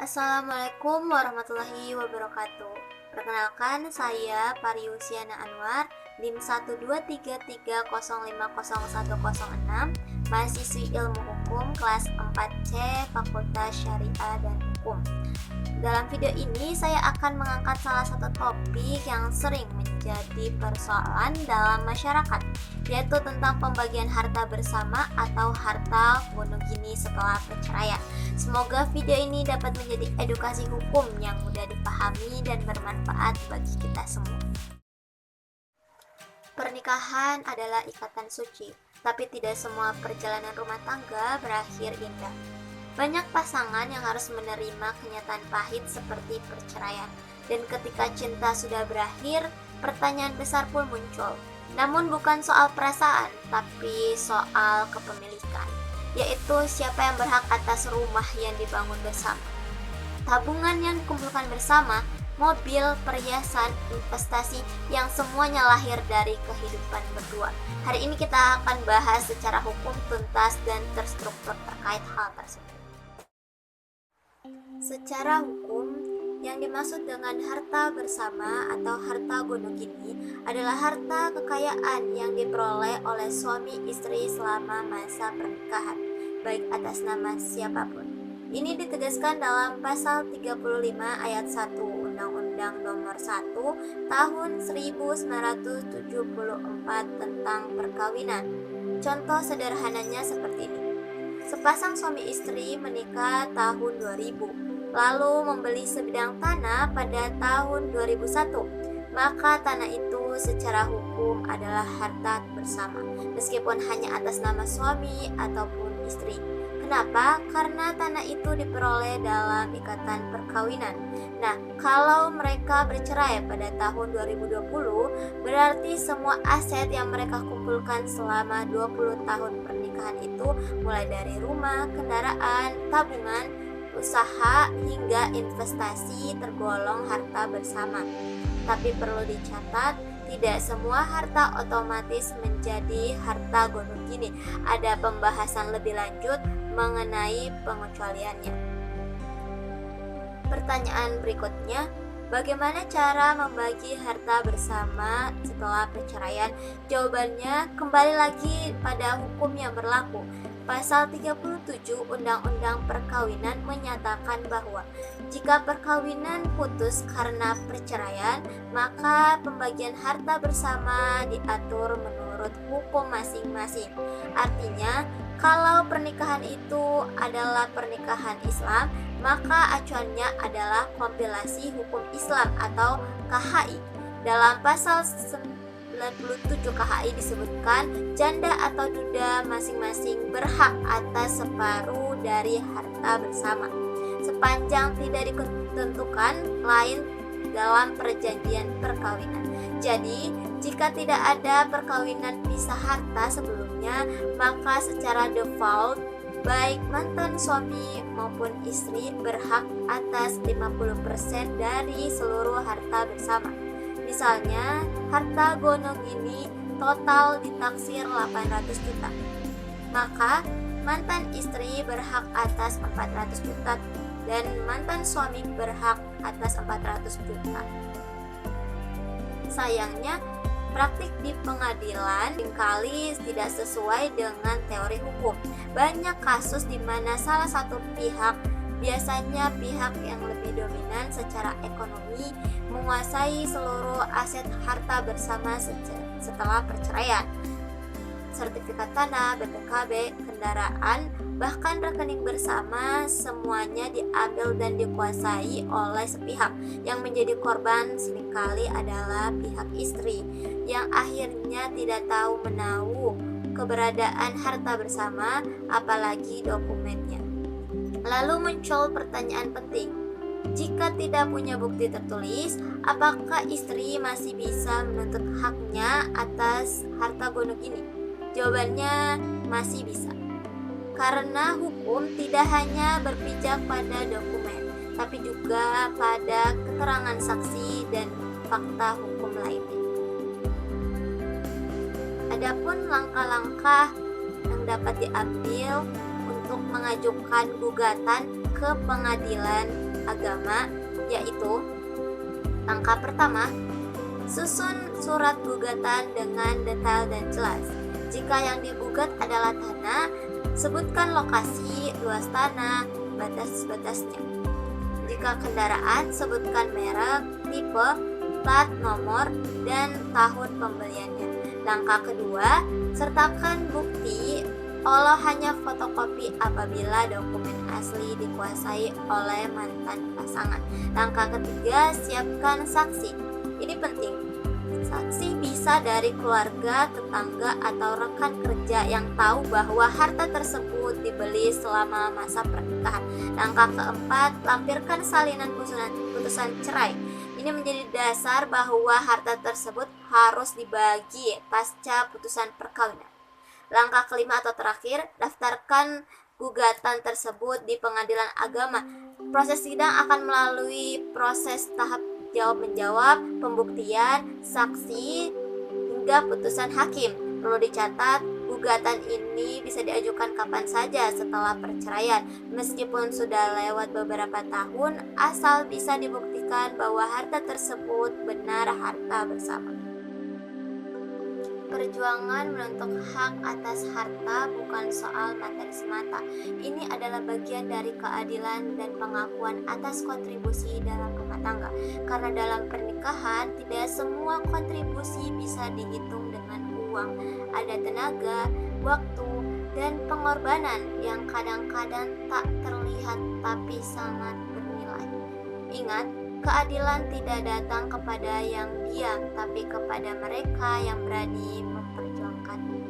Assalamualaikum warahmatullahi wabarakatuh. Perkenalkan, saya Pariusiana Anwar, NIM 12330501006, mahasiswi Ilmu Hukum kelas 4C Fakultas Syariah dan Hukum. Dalam video ini saya akan mengangkat salah satu topik yang sering menjadi persoalan dalam masyarakat, yaitu tentang pembagian harta bersama atau harta bunuh gini setelah perceraian. Semoga video ini dapat menjadi edukasi hukum yang mudah dipahami dan bermanfaat bagi kita semua. Pernikahan adalah ikatan suci, tapi tidak semua perjalanan rumah tangga berakhir indah. Banyak pasangan yang harus menerima kenyataan pahit seperti perceraian, dan ketika cinta sudah berakhir, pertanyaan besar pun muncul. Namun bukan soal perasaan, tapi soal kepemilikan, yaitu siapa yang berhak atas rumah yang dibangun bersama, tabungan yang dikumpulkan bersama, mobil, perhiasan, investasi yang semuanya lahir dari kehidupan berdua. Hari ini kita akan bahas secara hukum tuntas dan terstruktur terkait hal tersebut. Secara hukum, yang dimaksud dengan harta bersama atau harta gono gini adalah harta kekayaan yang diperoleh oleh suami istri selama masa pernikahan, baik atas nama siapapun. Ini ditegaskan dalam pasal 35 ayat 1 Undang-Undang Nomor 1 Tahun 1974 tentang perkawinan. Contoh sederhananya seperti ini. Sepasang suami istri menikah tahun 2000, lalu membeli sebidang tanah pada tahun 2001, maka tanah itu secara hukum adalah harta bersama, meskipun hanya atas nama suami ataupun istri. Kenapa? Karena tanah itu diperoleh dalam ikatan perkawinan. Nah, kalau mereka bercerai pada tahun 2020, berarti semua aset yang mereka kumpulkan selama 20 tahun pernikahan itu, mulai dari rumah, kendaraan, tabungan, usaha, hingga investasi tergolong harta bersama. Tapi perlu dicatat, tidak semua harta otomatis menjadi harta gono gini. Ada pembahasan lebih lanjut mengenai pengecualiannya. Pertanyaan berikutnya, bagaimana cara membagi harta bersama setelah perceraian? Jawabannya kembali lagi pada hukum yang berlaku. Pasal 37 Undang-Undang Perkawinan menyatakan bahwa jika perkawinan putus karena perceraian, maka pembagian harta bersama diatur menurut hukum masing-masing. Artinya, kalau pernikahan itu adalah pernikahan Islam, maka acuannya adalah kompilasi hukum Islam atau KHI. Dalam pasal 97 KHI disebutkan janda atau duda masing-masing berhak atas separuh dari harta bersama, sepanjang tidak ditentukan lain dalam perjanjian perkawinan. Jadi, jika tidak ada perkawinan pisah harta sebelumnya, maka secara default baik mantan suami maupun istri berhak atas 50% dari seluruh harta bersama. Misalnya, harta gono gini total ditaksir 800 juta. Maka, mantan istri berhak atas 400 juta dan mantan suami berhak atas 400 juta. Sayangnya, praktik di pengadilan seringkali tidak sesuai dengan teori hukum. Banyak kasus di mana salah satu pihak, biasanya pihak yang lebih dominan secara ekonomi, menguasai seluruh aset harta bersama setelah perceraian. Sertifikat tanah, BPKB, kendaraan, bahkan rekening bersama, semuanya diambil dan dikuasai oleh sepihak. Yang menjadi korban seringkali adalah pihak istri, yang akhirnya tidak tahu menahu keberadaan harta bersama, apalagi dokumennya. Lalu muncul pertanyaan penting, jika tidak punya bukti tertulis, apakah istri masih bisa menuntut haknya atas harta gono gini? Jawabannya masih bisa. Karena hukum tidak hanya berpijak pada dokumen, tapi juga pada keterangan saksi dan fakta hukum lainnya. Adapun langkah-langkah yang dapat diambil untuk mengajukan gugatan ke pengadilan agama, yaitu langkah pertama, susun surat gugatan dengan detail dan jelas. Jika yang digugat adalah tanah, sebutkan lokasi, luas tanah, batas-batasnya. Jika kendaraan, sebutkan merek, tipe, plat nomor, dan tahun pembeliannya. Langkah kedua, sertakan bukti Allah hanya fotokopi apabila dokumen asli dikuasai oleh mantan pasangan. Langkah ketiga, siapkan saksi. Ini penting. Saksi bisa dari keluarga, tetangga, atau rekan kerja yang tahu bahwa harta tersebut dibeli selama masa pernikahan. Langkah keempat, lampirkan salinan putusan cerai. Ini menjadi dasar bahwa harta tersebut harus dibagi pasca putusan perkawinan. Langkah kelima atau terakhir, daftarkan gugatan tersebut di pengadilan agama. Proses sidang akan melalui proses tahap jawab-menjawab, pembuktian, saksi, hingga putusan hakim. Perlu dicatat, gugatan ini bisa diajukan kapan saja setelah perceraian, meskipun sudah lewat beberapa tahun, asal bisa dibuktikan bahwa harta tersebut benar harta bersama. Perjuangan menuntut hak atas harta bukan soal materi semata. Ini adalah bagian dari keadilan dan pengakuan atas kontribusi dalam rumah tangga. Karena dalam pernikahan, tidak semua kontribusi bisa dihitung dengan uang. Ada tenaga, waktu, dan pengorbanan yang kadang-kadang tak terlihat tapi sangat bernilai. Ingat, keadilan tidak datang kepada yang diam, tapi kepada mereka yang berani memperjuangkannya.